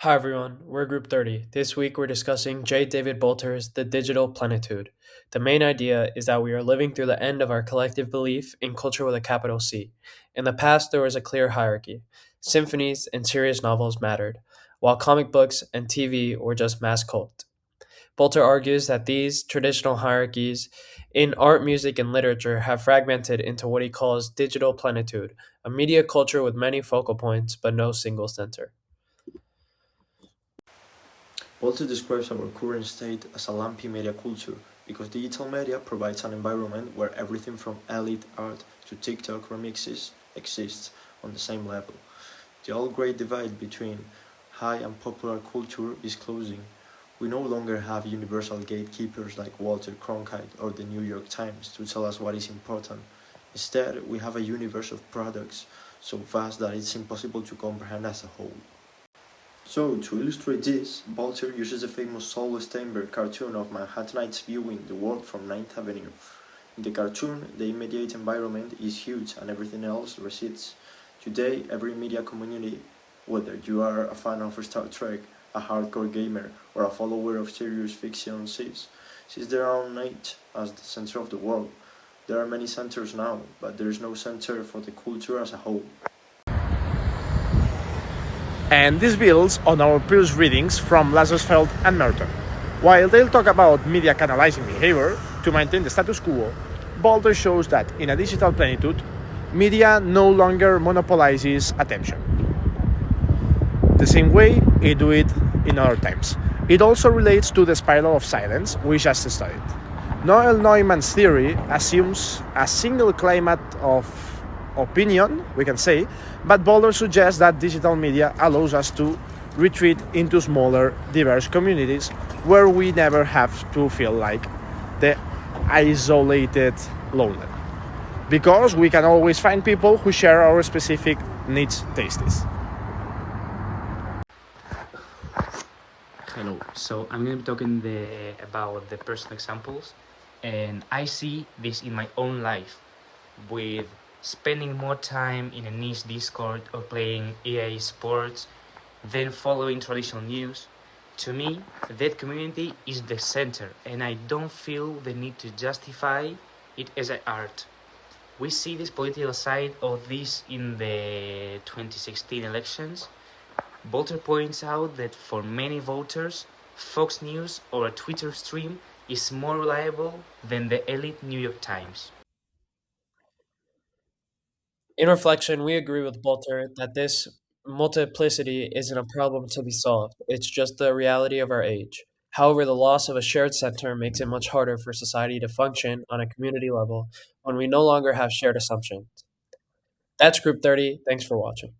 Hi everyone, we're Group 30. This week we're discussing J. David Bolter's The Digital Plenitude. The main idea is that we are living through the end of our collective belief in culture with a capital C. In the past, there was a clear hierarchy. Symphonies and serious novels mattered, while comic books and TV were just mass cult. Bolter argues that these traditional hierarchies in art, music, and literature have fragmented into what he calls digital plenitude, a media culture with many focal points but no single center. Bolter describes our current state as a lumpy media culture because digital media provides an environment where everything from elite art to TikTok remixes exists on the same level. The old great divide between high and popular culture is closing. We no longer have universal gatekeepers like Walter Cronkite or the New York Times to tell us what is important. Instead, we have a universe of products so vast that it's impossible to comprehend as a whole. So, to illustrate this, Bolter uses the famous Saul Steinberg cartoon of Manhattanites viewing the world from Ninth Avenue. In the cartoon, the immediate environment is huge and everything else recedes. Today, every media community, whether you are a fan of Star Trek, a hardcore gamer, or a follower of serious fiction, sees their own niche as the center of the world. There are many centers now, but there is no center for the culture as a whole. And this builds on our previous readings from Lazarsfeld and Merton. While they'll talk about media canalizing behavior to maintain the status quo, Boulder shows that in a digital plenitude, media no longer monopolizes attention. The same way it do it in other times. It also relates to the spiral of silence we just studied. Noel Neumann's theory assumes a single climate of opinion, we can say, but Boulder suggests that digital media allows us to retreat into smaller, diverse communities where we never have to feel like the isolated loner. Because we can always find people who share our specific niche tastes. Hello. So I'm going to be talking about the personal examples, and I see this in my own life with spending more time in a niche Discord or playing EA Sports than following traditional news. To me, that community is the center, and I don't feel the need to justify it as an art. We see this political side of this in the 2016 elections. Bolter points out that for many voters, Fox News or a Twitter stream is more reliable than the elite New York Times. In reflection, we agree with Bolter that this multiplicity isn't a problem to be solved, it's just the reality of our age. However, the loss of a shared center makes it much harder for society to function on a community level when we no longer have shared assumptions. That's Group 30. Thanks for watching.